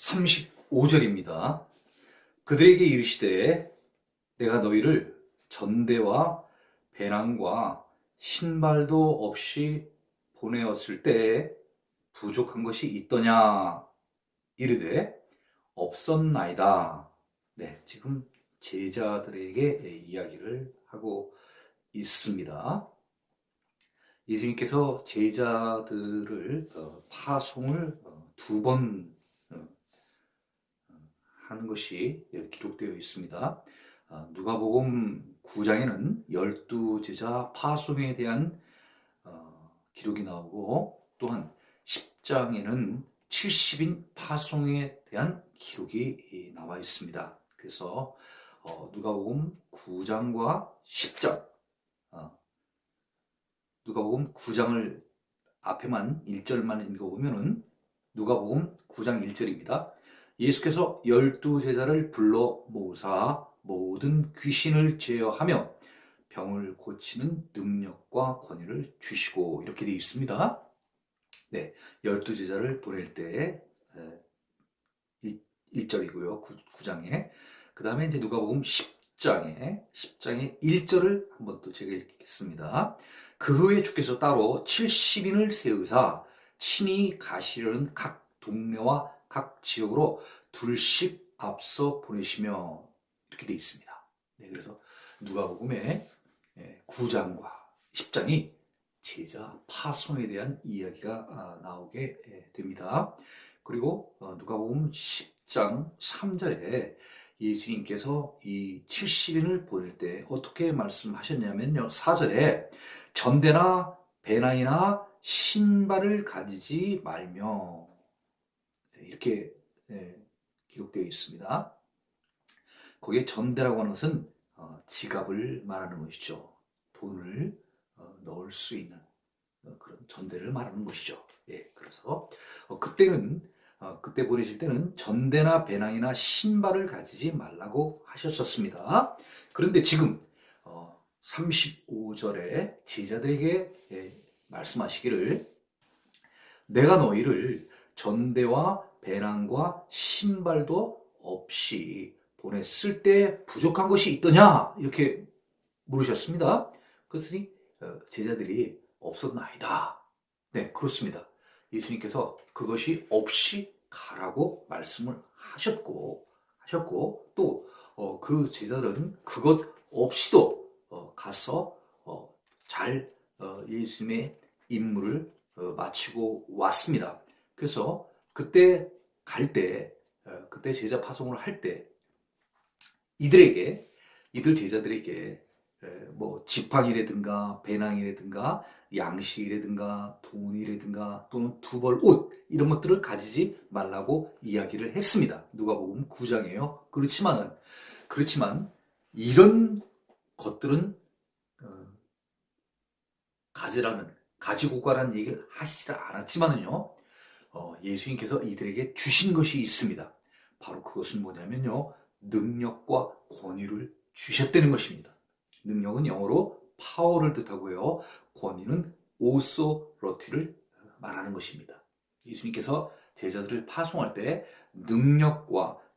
35절입니다. 그들에게 이르시되 내가 너희를 전대와 배낭과 신발도 없이 보내었을 때에 부족한 것이 있더냐? 이르되 없었나이다. 네, 지금 제자들에게 이야기를 하고 있습니다. 예수님께서 제자들을 파송을 두 번 하는 것이 기록되어 있습니다. 누가복음 9장에는 12제자 파송에 대한 기록이 나오고, 또한 10장에는 70인 파송에 대한 기록이 나와 있습니다. 그래서 누가복음 9장과 10장, 누가복음 9장을 앞에만 1절만 읽어보면은 누가복음 9장 1절입니다. 예수께서 12제자를 불러 모으사 모든 귀신을 제어하며 병을 고치는 능력과 권위를 주시고, 이렇게 되어 있습니다. 네, 12제자를 보낼 때 1절이고요. 9장에. 그 다음에 이제 누가복음 10장에 1절을 한번 또 제가 읽겠습니다. 그 후에 주께서 따로 70인을 세우사 친히 가시려는 각 동네와 각 지역으로 둘씩 앞서 보내시며, 이렇게 되어 있습니다. 네, 그래서 누가복음의 9장과 10장이 제자 파송에 대한 이야기가 나오게 됩니다. 그리고 누가복음 10장 3절에 예수님께서 이 70인을 보낼 때 어떻게 말씀하셨냐면요, 4절에 전대나 배낭이나 신발을 가지지 말며, 이렇게 기록되어 있습니다. 거기에 전대라고 하는 것은 지갑을 말하는 것이죠. 돈을 넣을 수 있는 그런 전대를 말하는 것이죠. 예, 그래서 그때 보내실 때는 전대나 배낭이나 신발을 가지지 말라고 하셨었습니다. 그런데 지금 35절에 제자들에게 말씀하시기를 내가 너희를 전대와 배낭과 신발도 없이 보냈을 때 부족한 것이 있더냐? 이렇게 물으셨습니다. 그랬더니 제자들이 없었나이다. 네, 그렇습니다. 예수님께서 그것이 없이 가라고 말씀을 하셨고 또 그 제자들은 그것 없이도 가서 잘 예수님의 임무를 마치고 왔습니다. 그래서 그때 그때 제자 파송을 할 때 이들 제자들에게 뭐 지팡이라든가 배낭이라든가 양식이라든가 돈이라든가 또는 두 벌 옷, 이런 것들을 가지지 말라고 이야기를 했습니다. 누가복음 9장이에요. 그렇지만 이런 것들은 가지고 가라는 얘기를 하시지 않았지만은요, 예수님께서 이들에게 주신 것이 있습니다. 바로 그것은 뭐냐면요, 능력과 권위를 주셨다는 것입니다. 능력은 영어로 파워를 뜻하고요, 권위는 오소러티를 말하는 것입니다. 예수님께서 제자들을 파송할 때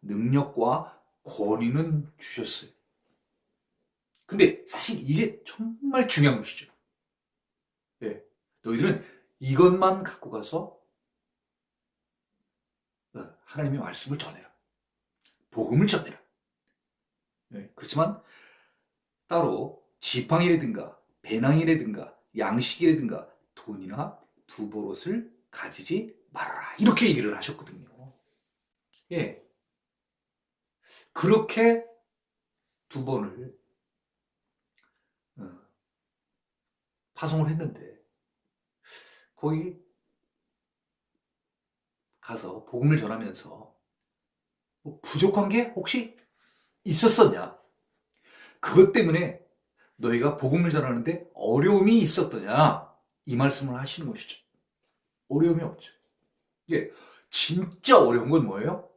능력과 권위는 주셨어요. 근데 사실 이게 정말 중요한 것이죠. 예, 너희들은 이것만 갖고 가서 하나님의 말씀을 전해라. 복음을 전해라. 그렇지만 따로 지팡이라든가 배낭이라든가 양식이라든가 돈이나 두보롯을 가지지 말아라, 이렇게 얘기를 하셨거든요. 예, 그렇게 두 번을 파송을 했는데 거기 가서 복음을 전하면서 뭐 부족한 게 혹시 있었었냐? 그것 때문에 너희가 복음을 전하는데 어려움이 있었더냐? 이 말씀을 하시는 것이죠. 어려움이 없죠. 예, 진짜 어려운 건 뭐예요?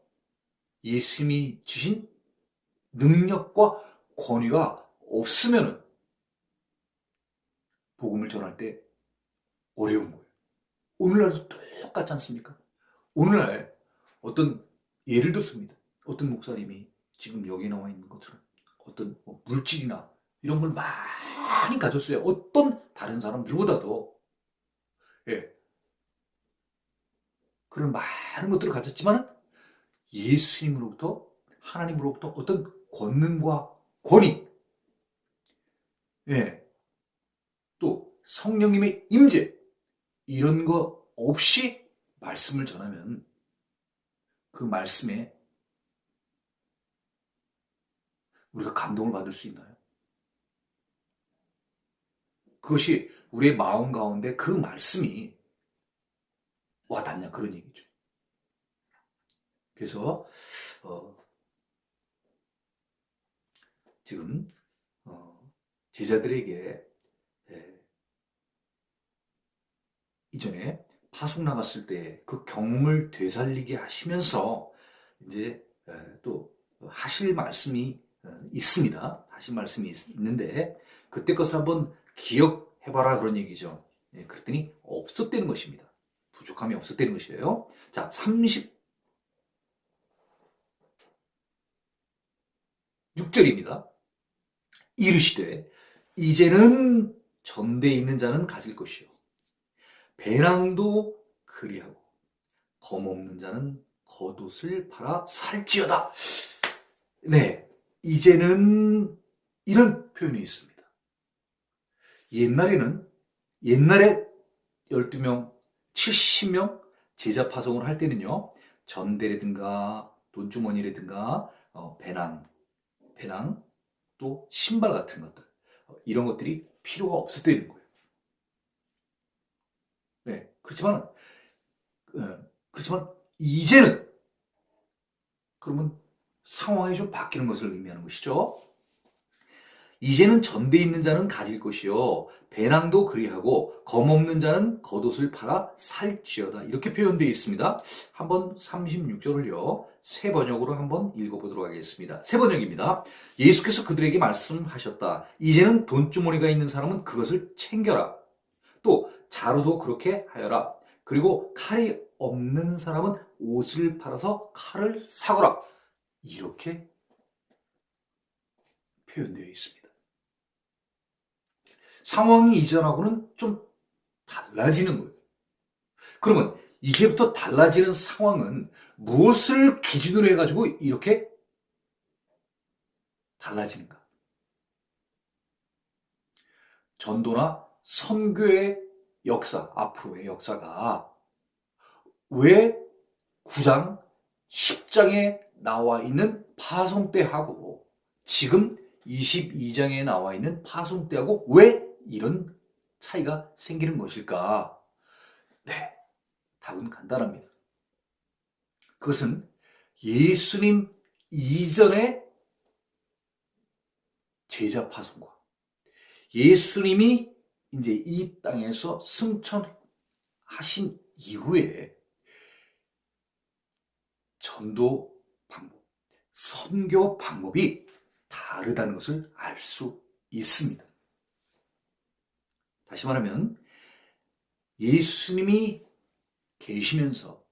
예수님이 주신 능력과 권위가 없으면 복음을 전할 때 어려운 거예요. 오늘날도 똑같지 않습니까? 오늘날 어떤 예를 들습니다. 어떤 목사님이 지금 여기 나와 있는 것처럼 어떤 물질이나 이런 걸 많이 가졌어요. 어떤 다른 사람들보다도. 예. 그런 많은 것들을 가졌지만 예수님으로부터, 하나님으로부터 어떤 권능과 권위, 예. 또 성령님의 임재, 이런 거 없이 말씀을 전하면 그 말씀에 우리가 감동을 받을 수 있나요? 그것이 우리의 마음 가운데 그 말씀이 와닿냐, 그런 얘기죠. 그래서 지금 제자들에게 이전에 파송 나갔을 때 그 경험을 되살리게 하시면서 이제 또 하실 말씀이 있습니다. 하실 말씀이 있는데 그때 것을 한번 기억해봐라, 그런 얘기죠. 그랬더니 없었다는 것입니다. 부족함이 없었다는 것이에요. 자, 36절입니다. 이르시되 이제는 전대에 있는 자는 가질 것이요 배낭도 그리하고 검없는 자는 겉옷을 팔아 살지어다. 네, 이제는 이런 표현이 있습니다. 옛날에 12명, 70명 제자 파송을 할 때는요, 전대라든가 돈주머니라든가 배낭, 또 신발 같은 것들, 이런 것들이 필요가 없었다는 거예요. 네, 그렇지만 이제는, 그러면 상황이 좀 바뀌는 것을 의미하는 것이죠. 이제는 전대에 있는 자는 가질 것이요 배낭도 그리하고 검없는 자는 겉옷을 팔아 살지어다, 이렇게 표현되어 있습니다. 한번 36절을요 새 번역으로 한번 읽어보도록 하겠습니다. 새 번역입니다. 예수께서 그들에게 말씀하셨다. 이제는 돈주머니가 있는 사람은 그것을 챙겨라. 또 자루도 그렇게 하여라. 그리고 칼이 없는 사람은 옷을 팔아서 칼을 사거라. 이렇게 표현되어 있습니다. 상황이 이전하고는 좀 달라지는 거예요. 그러면 이제부터 달라지는 상황은 무엇을 기준으로 해가지고 이렇게 달라지는가? 전도나 선교의 역사, 앞으로의 역사가 왜 9장, 10장에 나와 있는 파송 때하고 지금 22장에 나와 있는 파송 때하고 왜 이런 차이가 생기는 것일까? 네, 답은 간단합니다. 그것은 예수님 이전의 제자 파송과 예수님이 이제 이 땅에서 승천하신 이후에 전도 방법, 선교 방법이 다르다는 것을 알 수 있습니다. 다시 말하면 예수님이 계시면서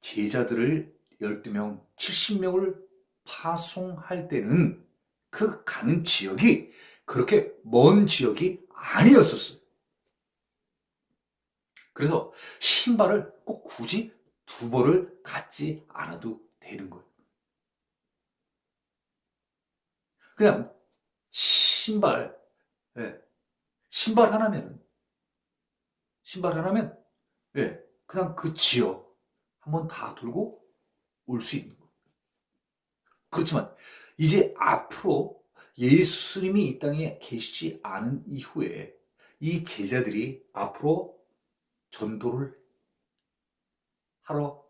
제자들을 12명, 70명을 파송할 때는 그 가는 지역이 그렇게 먼 지역이 아니었었어요. 그래서 신발을 꼭 굳이 두 벌을 갖지 않아도 되는 거예요. 그냥 신발 하나면 그냥 그 지역 한번 다 돌고 올 수 있는 거예요. 그렇지만 이제 앞으로 예수님이 이 땅에 계시지 않은 이후에 이 제자들이 앞으로 전도를 하러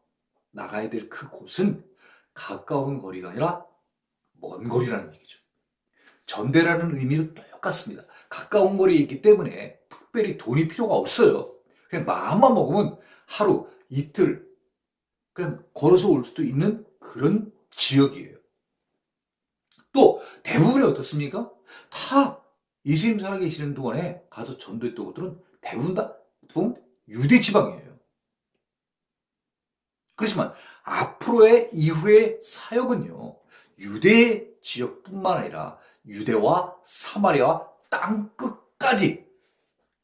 나가야 될 그곳은 가까운 거리가 아니라 먼 거리라는 얘기죠. 전대라는 의미도 똑같습니다. 가까운 거리에 있기 때문에 특별히 돈이 필요가 없어요. 그냥 마음만 먹으면 하루, 이틀 그냥 걸어서 올 수도 있는 그런 지역이에요. 또 대부분이 어떻습니까? 다 예수님 살아계시는 동안에 가서 전도했던 곳들은 대부분 다 유대 지방이에요. 그렇지만 앞으로의 이후의 사역은요, 유대 지역뿐만 아니라 유대와 사마리아와 땅 끝까지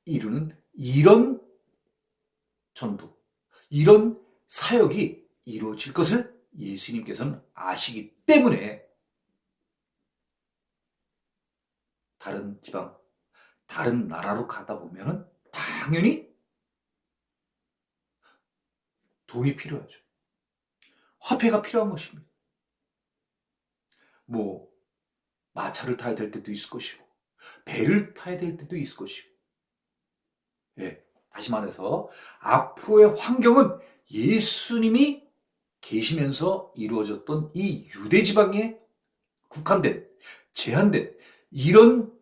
이루는 이런 전도, 이런 사역이 이루어질 것을 예수님께서는 아시기 때문에 다른 지방, 다른 나라로 가다 보면은 당연히 돈이 필요하죠. 화폐가 필요한 것입니다. 뭐 마차를 타야 될 때도 있을 것이고 배를 타야 될 때도 있을 것이고, 예, 다시 말해서 앞으로의 환경은 예수님이 계시면서 이루어졌던 이 유대 지방에 국한된, 제한된 이런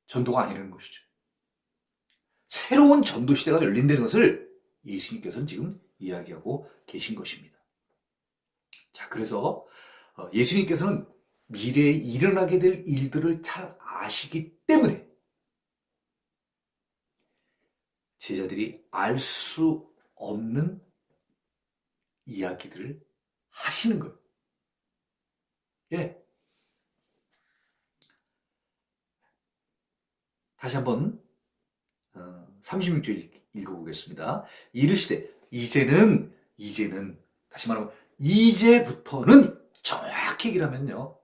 전도가 아니라는 것이죠. 새로운 전도 시대가 열린다는 것을 예수님께서는 지금 이야기하고 계신 것입니다. 자, 그래서 예수님께서는 미래에 일어나게 될 일들을 잘 아시기 때문에 제자들이 알 수 없는 이야기들을 하시는 거예요. 예. 다시 한번 36절 읽어보겠습니다. 이르시되 이제는 다시 말하면 이제부터는, 정확히 얘기하면요,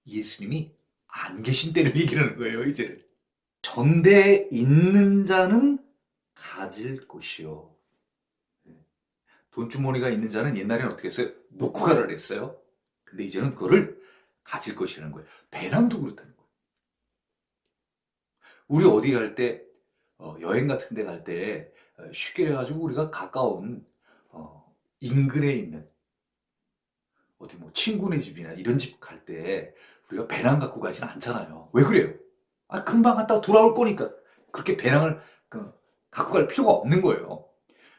예수님이 안 계신 때를 얘기하는 거예요. 이제는 전대에 있는 자는 가질 것이요, 돈주머니가 있는 자는 옛날에는 어떻게 했어요? 놓고 가라 그랬어요. 근데 이제는 그거를 가질 것이라는 거예요. 배낭도 그렇다는 거예요. 우리 어디 갈 때, 여행 같은 데 갈 때 쉽게 해가지고 우리가 가까운 인근에 있는 어디 뭐 친구네 집이나 이런 집 갈 때 우리가 배낭 갖고 가진 않잖아요. 왜 그래요? 금방 갔다가 돌아올 거니까 그렇게 배낭을 갖고 갈 필요가 없는 거예요.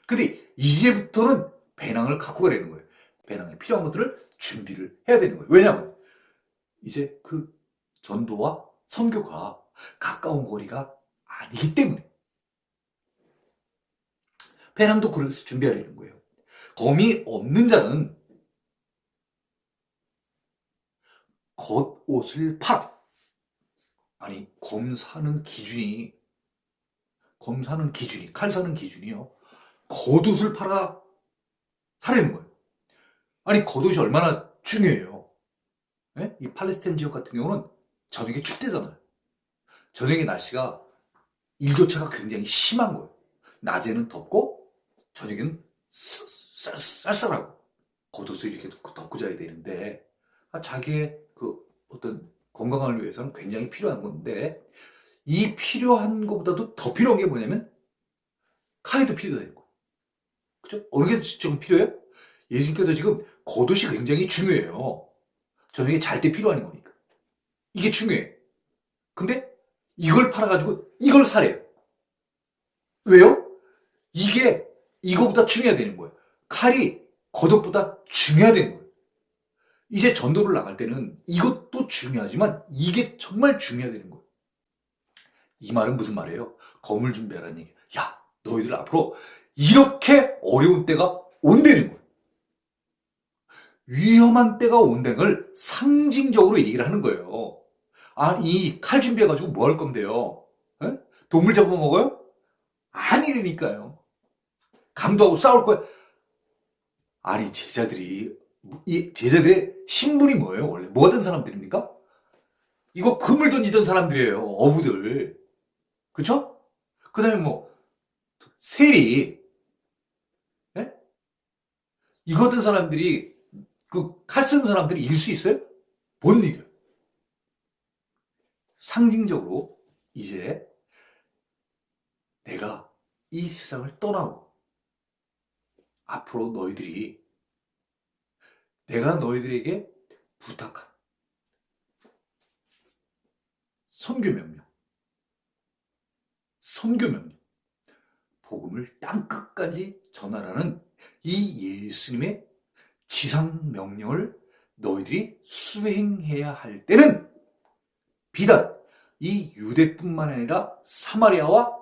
근데 이제부터는 배낭을 갖고 가려는 거예요. 배낭에 필요한 것들을 준비를 해야 되는 거예요. 왜냐하면 이제 그 전도와 선교가 가까운 거리가 아니기 때문에 배낭도 그래서 준비하려는 거예요. 검이 없는 자는 겉옷을 팔아. 아니, 검 사는 기준이, 칼 사는 기준이요, 겉옷을 팔아 사려는 거예요. 아니, 겉옷이 얼마나 중요해요. 네? 이 팔레스타인 지역 같은 경우는 저녁에 춥대잖아요. 저녁에 날씨가 일교차가 굉장히 심한 거예요. 낮에는 덥고 저녁에는 쌀쌀하고 겉옷을 이렇게 덮고 자야 되는데, 자기의 그 어떤 건강을 위해서는 굉장히 필요한 건데, 이 필요한 것보다도 더 필요한 게 뭐냐면 칼이 필요해요. 그죠? 어느 게 지금 필요해요? 예수님께서 지금 겉옷이 굉장히 중요해요. 저녁에 잘 때 필요한 거니까. 이게 중요해. 근데 이걸 팔아가지고 이걸 사래요. 왜요? 이게 이거보다 중요하다는 거예요. 칼이 겉옷보다 중요하다는 거예요. 이제 전도를 나갈 때는 이것도 중요하지만 이게 정말 중요하다는 거예요. 이 말은 무슨 말이에요? 검을 준비하라는 얘기예요. 야, 너희들 앞으로 이렇게 어려운 때가 온다는 거예요. 위험한 때가 온다는 걸 상징적으로 얘기를 하는 거예요. 이 칼 준비해가지고 뭐 할 건데요? 에? 동물 잡아먹어요? 아니라니까요. 강도하고 싸울 거야. 아니, 제자들의 신분이 뭐예요? 원래 뭐 하던 사람들입니까? 이거 금을 던지던 사람들이에요. 어부들. 그쵸? 그 다음에 뭐 세리, 예? 이거 하던 사람들이, 그 칼 쓰는 사람들이 이길 수 있어요? 못 이겨요. 상징적으로 이제 내가 이 세상을 떠나고 앞으로 내가 너희들에게 부탁한 선교명령, 복음을 땅끝까지 전하라는 이 예수님의 지상명령을 너희들이 수행해야 할 때는 비단 이 유대뿐만 아니라 사마리아와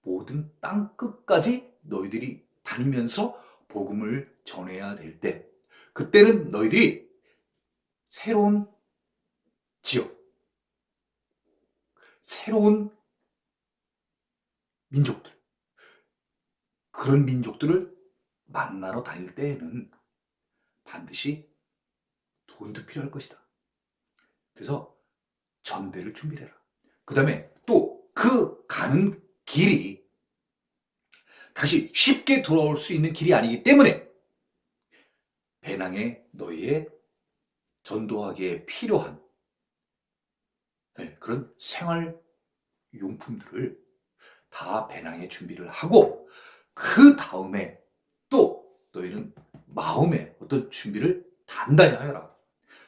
모든 땅끝까지 너희들이 다니면서 복음을 전해야 될 때, 그때는 너희들이 새로운 지역, 새로운 민족들, 그런 민족들을 만나러 다닐 때에는 반드시 돈도 필요할 것이다. 그래서 전대를 준비해라. 그 다음에 또 그 가는 길이 다시 쉽게 돌아올 수 있는 길이 아니기 때문에 배낭에 너희의 전도하기에 필요한 그런 생활 용품들을 다 배낭에 준비를 하고, 그 다음에 또 너희는 마음의 어떤 준비를 단단히 하여라.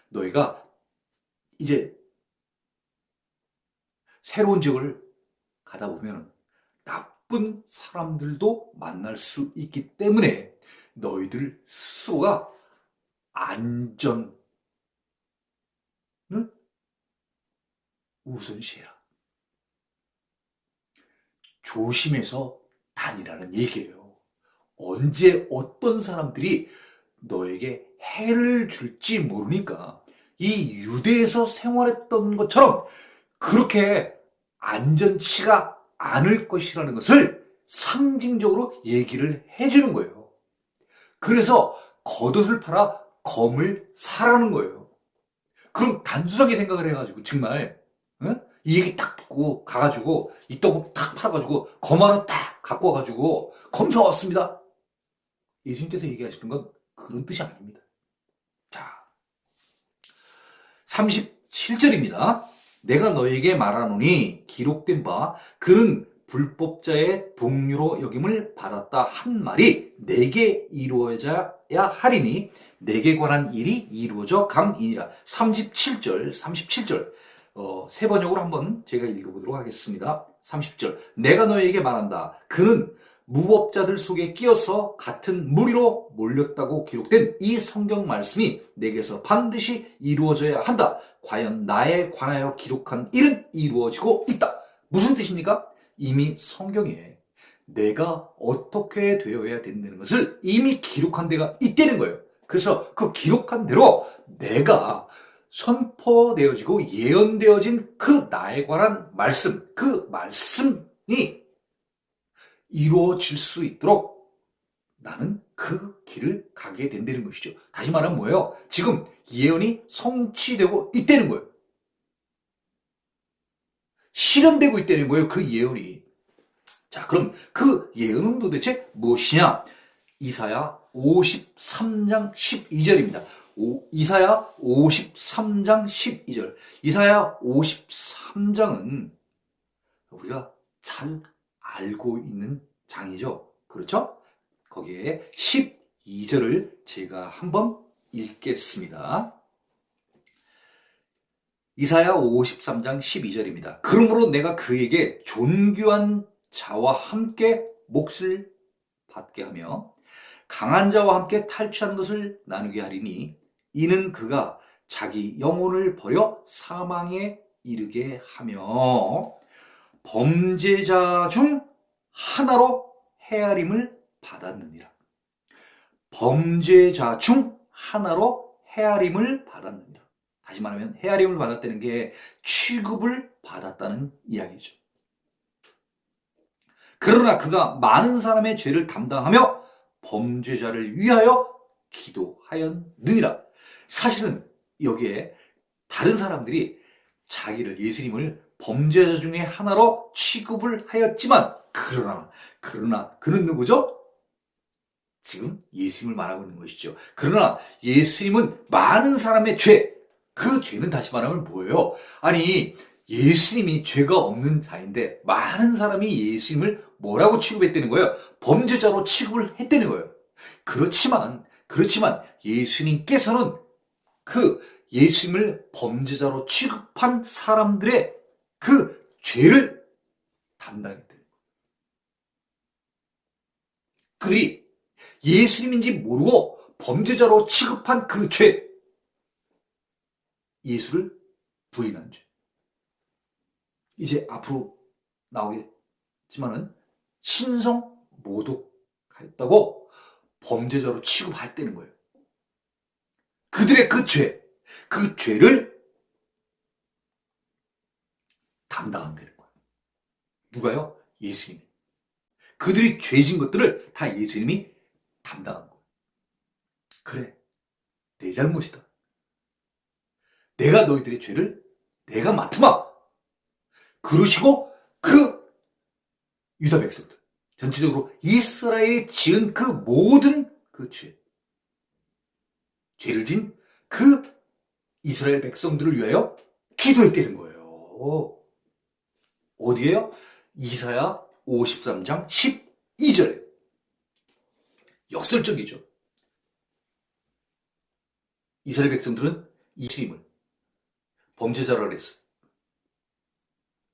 너희가 이제 새로운 지역을 가다 보면 나쁜 사람들도 만날 수 있기 때문에 너희들 스스로가 안전을 우선시해라. 조심해서 다니라는 얘기예요. 언제 어떤 사람들이 너에게 해를 줄지 모르니까 이 유대에서 생활했던 것처럼 그렇게 안전치가 않을 것이라는 것을 상징적으로 얘기를 해주는 거예요. 그래서 겉옷을 팔아 검을 사라는 거예요. 그럼 단순하게 생각을 해가지고 정말 이 얘기 딱 듣고 가가지고 이 떡을 탁 팔아가지고 검 하나 딱 갖고 와가지고 검 사왔습니다. 예수님께서 얘기하시는 건 그런 뜻이 아닙니다. 자, 37절입니다. 내가 너에게 말하노니 기록된 바 그는 불법자의 동료로 여김을 받았다 한 말이 내게 이루어져야 하리니 내게 관한 일이 이루어져 감이니라. 37절 세 번역으로 한번 제가 읽어보도록 하겠습니다. 30절 내가 너에게 말한다. 그는 무법자들 속에 끼어서 같은 무리로 몰렸다고 기록된 이 성경 말씀이 내게서 반드시 이루어져야 한다. 과연 나에 관하여 기록한 일은 이루어지고 있다. 무슨 뜻입니까? 이미 성경에 내가 어떻게 되어야 된다는 것을 이미 기록한 데가 있다는 거예요. 그래서 그 기록한 대로 내가 선포되어지고 예언되어진 그 나에 관한 말씀, 그 말씀이 이루어질 수 있도록 나는 그 길을 가게 된다는 것이죠. 다시 말하면 뭐예요? 지금 예언이 성취되고 있다는 거예요. 실현되고 있다는 거예요. 그 예언이. 자, 그럼 그 예언은 도대체 무엇이냐? 이사야 53장 12절입니다. 이사야 53장 12절. 이사야 53장은 우리가 잘 알고 있는 장이죠. 그렇죠? 거기에 12절을 제가 한번 읽겠습니다. 이사야 53장 12절입니다. 그러므로 내가 그에게 존귀한 자와 함께 몫을 받게 하며 강한 자와 함께 탈취하는 것을 나누게 하리니 이는 그가 자기 영혼을 버려 사망에 이르게 하며 범죄자 중 하나로 헤아림을 받았느니라. 범죄자 중 하나로 헤아림을 받았느니라. 다시 말하면 헤아림을 받았다는 게 취급을 받았다는 이야기죠. 그러나 그가 많은 사람의 죄를 담당하며 범죄자를 위하여 기도하였느니라. 사실은 여기에 다른 사람들이 자기를, 예수님을 범죄자 중에 하나로 취급을 하였지만 그러나 그는 누구죠? 지금 예수님을 말하고 있는 것이죠. 그러나 예수님은 많은 사람의 죄, 그 죄는 다시 말하면 뭐예요? 아니, 예수님이 죄가 없는 자인데 많은 사람이 예수님을 뭐라고 취급했다는 거예요? 범죄자로 취급을 했다는 거예요. 그렇지만 예수님께서는 그 예수님을 범죄자로 취급한 사람들의 그 죄를 담당했다는 거예요. 그들이 예수님인지 모르고 범죄자로 취급한 그 죄, 예수를 부인한 죄. 이제 앞으로 나오겠지만은 신성 모독 가졌다고 범죄자로 취급했다는 거예요. 그들의 그 죄를 담당한다는 거예요. 누가요? 예수님이. 그들이 죄진 것들을 다 예수님이 담당한 거예요. 그래, 내 잘못이다. 내가 너희들의 죄를 내가 맡으마. 그러시고 그 유다 백성들, 전체적으로 이스라엘이 지은 그 모든 그 죄를 진 그 이스라엘 백성들을 위하여 기도했다는 거예요. 어디에요? 이사야 53장 12절에. 역설적이죠. 이스라엘 백성들은 예수님을 범죄자라고 했어.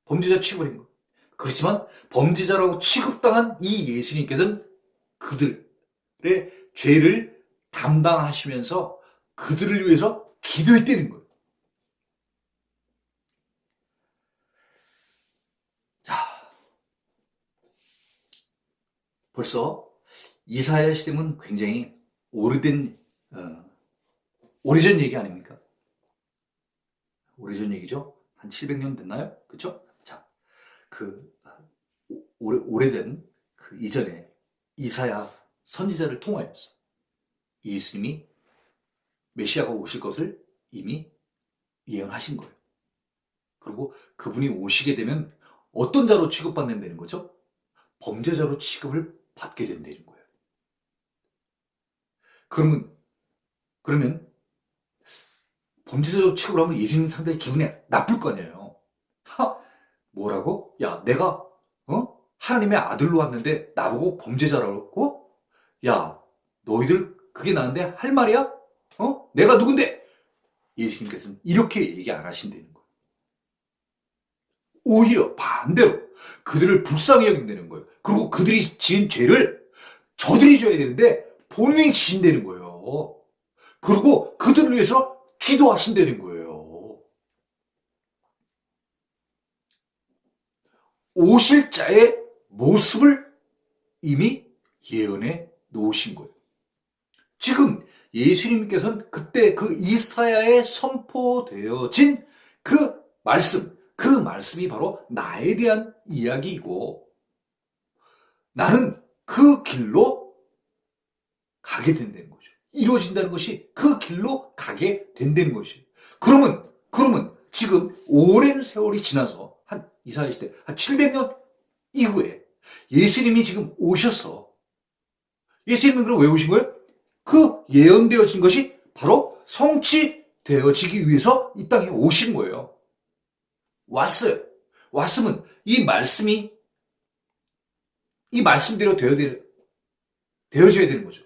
범죄자 취급을 한 거. 그렇지만 범죄자라고 취급당한 이 예수님께서는 그들의 죄를 담당하시면서 그들을 위해서 기도했다는 거예요. 자, 벌써 이사야 시대는 굉장히 오래전 얘기 아닙니까? 오래전 얘기죠? 한 700년 됐나요? 그쵸? 자, 오래된 그 이전에 이사야 선지자를 통하여서 예수님이 메시아가 오실 것을 이미 예언하신 거예요. 그리고 그분이 오시게 되면 어떤 자로 취급받는다는 거죠? 범죄자로 취급을 받게 된다는 거예요. 그러면 범죄자로 취급을 하면 예수님 상당히 기분이 나쁠 거 아니에요. 뭐라고? 야, 내가 하나님의 아들로 왔는데 나보고 범죄자라고? 야, 너희들 그게 나한테 할 말이야? 내가 누군데? 예수님께서는 이렇게 얘기 안 하신다는 거예요. 오히려 반대로 그들을 불쌍히 여긴다는 거예요. 그리고 그들이 지은 죄를 저들이 져야 되는데 본인이 지신다는 거예요. 그리고 그들을 위해서 기도하신다는 거예요. 오실 자의 모습을 이미 예언해 놓으신 거예요. 지금 예수님께서는 그때 그 이사야에 선포되어진 그 말씀이 바로 나에 대한 이야기이고 나는 그 길로 가게 된다는 거죠. 이루어진다는 것이 그 길로 가게 된다는 것이에요. 그러면 지금 오랜 세월이 지나서 한 이사야 시대 한 700년 이후에 예수님이 지금 오셔서 예수님은 그럼 왜 오신 거예요? 그 예언되어진 것이 바로 성취되어지기 위해서 이 땅에 오신 거예요. 왔어요. 왔으면 이 말씀대로 되어져야 되는 거죠.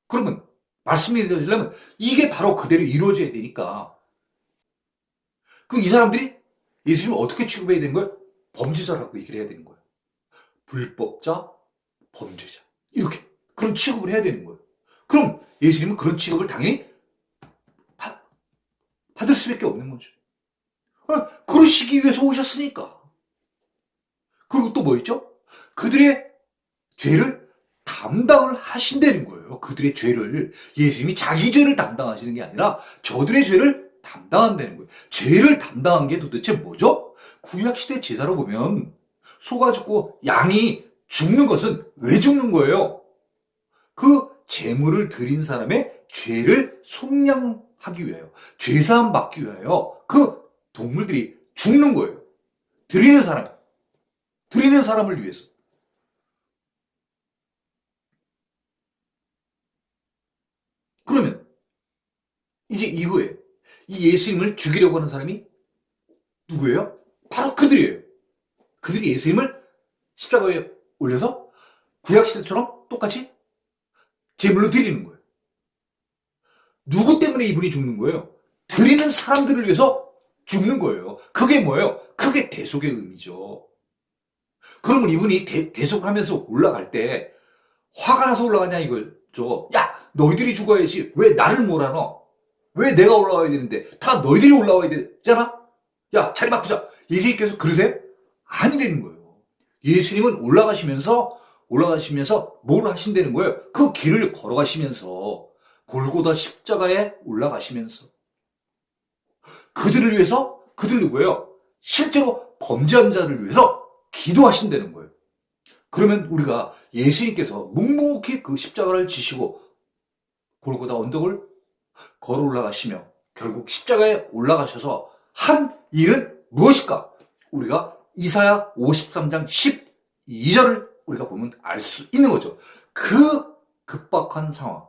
그러면 말씀이 되어지려면 이게 바로 그대로 이루어져야 되니까 이 사람들이 예수님을 어떻게 취급해야 되는 거예요? 범죄자라고 얘기를 해야 되는 거예요. 불법자, 범죄자. 이렇게 그런 취급을 해야 되는 거예요. 그럼 예수님은 그런 취급을 당연히 받을 수밖에 없는 거죠. 그러시기 위해서 오셨으니까. 그리고 또 뭐 있죠? 그들의 죄를 담당을 하신다는 거예요. 그들의 죄를. 예수님이 자기 죄를 담당하시는 게 아니라 저들의 죄를 담당한다는 거예요. 죄를 담당한 게 도대체 뭐죠? 구약시대 제사로 보면 소가 죽고 양이 죽는 것은 왜 죽는 거예요? 그 제물을 드린 사람의 죄를 속량하기 위하여, 죄사함 받기 위하여 그 동물들이 죽는 거예요. 드리는 사람을 위해서. 그러면 이제 이후에 이 예수님을 죽이려고 하는 사람이 누구예요? 바로 그들이에요. 그들이 예수님을 십자가에 올려서 구약시대처럼 똑같이 제물로 드리는 거예요. 누구 때문에 이분이 죽는 거예요? 드리는 사람들을 위해서 죽는 거예요. 그게 뭐예요? 그게 대속의 의미죠. 그러면 이분이 대속하면서 올라갈 때 화가 나서 올라가냐 이거죠. 야, 너희들이 죽어야지. 왜 나를 몰아넣어? 왜 내가 올라와야 되는데 다 너희들이 올라와야 되잖아? 야, 자리 바꾸자. 예수님께서 그러세요? 아니라는 거예요. 예수님은 올라가시면서 올라가시면서 뭘 하신다는 거예요? 그 길을 걸어가시면서 골고다 십자가에 올라가시면서 그들을 위해서 그들 누구예요? 실제로 범죄한 자를 위해서 기도하신다는 거예요. 그러면 우리가 예수님께서 묵묵히 그 십자가를 지시고 골고다 언덕을 걸어 올라가시며 결국 십자가에 올라가셔서 한 일은 무엇일까? 우리가 이사야 53장 12절을 우리가 보면 알 수 있는 거죠. 그 급박한 상황,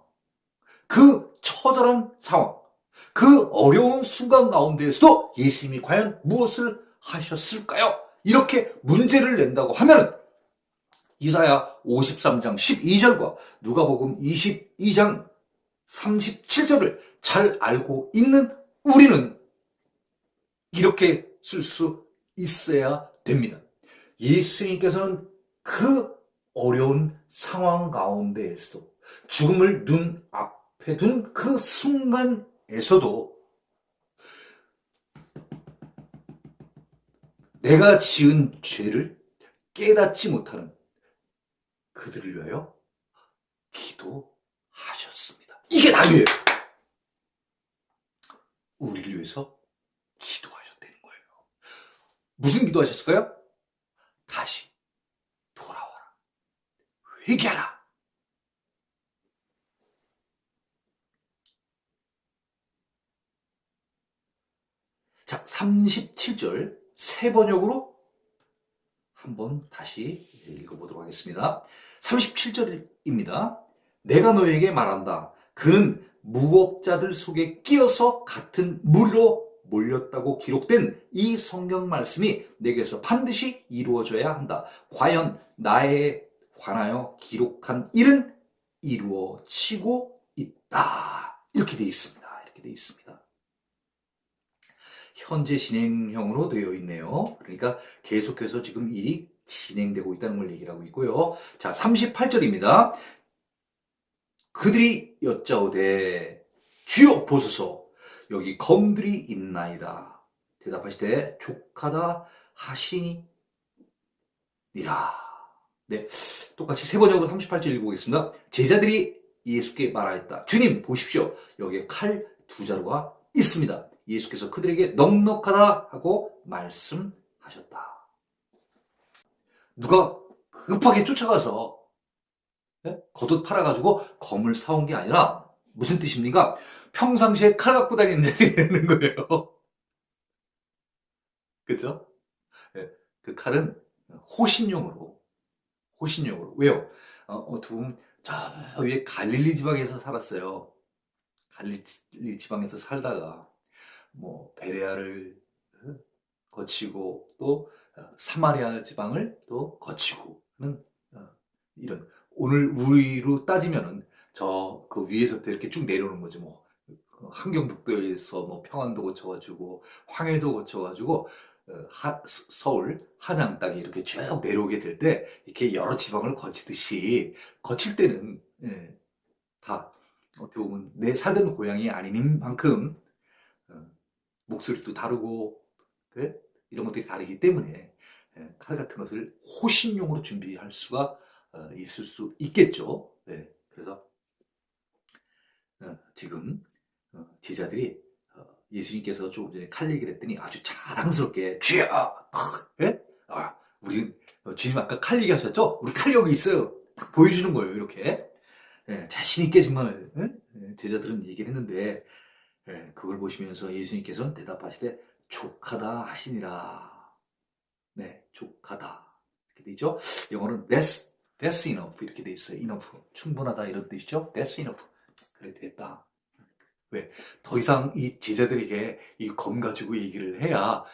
그 처절한 상황, 그 어려운 순간 가운데에서도 예수님이 과연 무엇을 하셨을까요? 이렇게 문제를 낸다고 하면 이사야 53장 12절과 누가복음 22장 37절을 잘 알고 있는 우리는 이렇게 쓸 수 있어야 됩니다. 예수님께서는 그 어려운 상황 가운데에서도 죽음을 눈앞에 둔 그 순간에서도 내가 지은 죄를 깨닫지 못하는 그들을 위하여 기도하셨습니다. 이게 답이에요. 우리를 위해서 기도하셨다는 거예요. 무슨 기도하셨을까요? 다시 돌아와라. 회개하라. 자, 37절 세 번역으로 한번 다시 읽어보도록 하겠습니다. 37절입니다. 내가 너에게 말한다. 그는 무법자들 속에 끼어서 같은 무리로 몰렸다고 기록된 이 성경 말씀이 내게서 반드시 이루어져야 한다. 과연 나에 관하여 기록한 일은 이루어지고 있다. 이렇게 되어 있습니다. 이렇게 되어 있습니다. 현재 진행형으로 되어 있네요. 그러니까 계속해서 지금 일이 진행되고 있다는 걸 얘기를 하고 있고요. 자, 38절입니다. 그들이 여짜오되 주여 보소서 여기 검들이 있나이다. 대답하시되 족하다 하시니라. 네, 똑같이 세 번역으로 38절 읽어보겠습니다. 제자들이 예수께 말하였다. 주님 보십시오. 여기에 칼 두 자루가 있습니다. 예수께서 그들에게 넉넉하다 하고 말씀하셨다. 누가 급하게 쫓아가서 겉옷 팔아가지고 검을 사온 게 아니라 무슨 뜻입니까? 평상시에 칼 갖고 다니는 자들이 되는 거예요. 그죠? 그 칼은 호신용으로. 왜요? 어떻게 보면 저 위에 갈릴리 지방에서 살았어요. 갈릴리 지방에서 살다가 뭐 베레아를 거치고 또 사마리아 지방을 또 거치고 하는 이런 오늘 우리로 따지면은 저 그 위에서부터 이렇게 쭉 내려오는 거죠. 뭐 함경북도에서 뭐 평안도 거쳐가지고 황해도 거쳐가지고 서울 한양 땅에 이렇게 쭉 내려오게 될 때 이렇게 여러 지방을 거치듯이 거칠 때는 다 어떻게 보면 내 살던 고향이 아닌 만큼 목소리도 다르고 이런 것들이 다르기 때문에 칼 같은 것을 호신용으로 준비할 수가 있을 수 있겠죠. 네, 그래서 지금 제자들이 예수님께서 조금 전에 칼 얘기를 했더니 아주 자랑스럽게 주여! 예? 우리 주님 아까 칼 얘기하셨죠? 우리 칼이 여기 있어요. 딱 보여주는 거예요. 이렇게 자신 있게 정말 제자들은 얘기를 했는데 그걸 보시면서 예수님께서는 대답하시되 족하다 하시니라. 네, 족하다 이렇게 돼 있죠. 영어는 that's enough 이렇게 돼 있어요. enough 충분하다 이런 뜻이죠. that's enough 그래 되겠다. 왜? 더 이상 이 제자들에게 이 검 가지고 얘기를 해야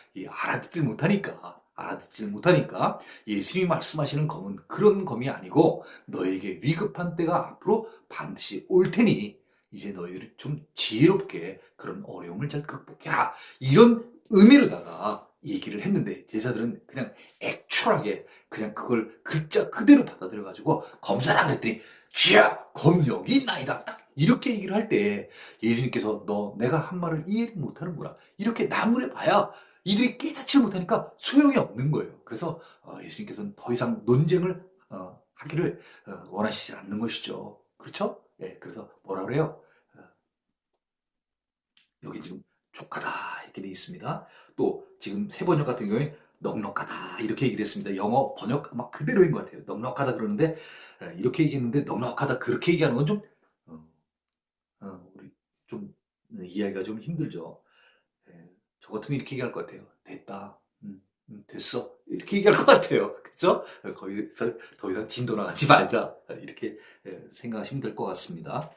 알아듣질 못하니까 예수님이 말씀하시는 검은 그런 검이 아니고 너에게 위급한 때가 앞으로 반드시 올 테니 이제 너희를 좀 지혜롭게 그런 어려움을 잘 극복해라. 이런 의미로다가 얘기를 했는데 제자들은 그냥 액츄얼하게 그냥 그걸 글자 그대로 받아들여가지고 검사라 그랬더니 주야 검 여기 있나이다. 딱 이렇게 얘기를 할 때 예수님께서 내가 한 말을 이해를 못하는구나. 이렇게 나무래 봐야 이들이 깨닫지 못하니까 소용이 없는 거예요. 그래서 예수님께서는 더 이상 논쟁을 하기를 원하시지 않는 것이죠. 그렇죠? 예, 그래서 뭐라 그래요? 여기 지금 촉하다 이렇게 돼 있습니다. 또 지금 새 번역 같은 경우에 넉넉하다 이렇게 얘기를 했습니다. 영어 번역 아마 그대로인 것 같아요. 넉넉하다 그러는데 이렇게 얘기했는데 넉넉하다 그렇게 얘기하는 건 좀 우리 좀 이해하기가 좀 힘들죠. 예, 저 같으면 이렇게 얘기할 것 같아요. 됐다. 됐어. 이렇게 얘기할 것 같아요. 그죠? 거기서 더 이상 진도 나가지 말자. 이렇게 생각하시면 될 것 같습니다.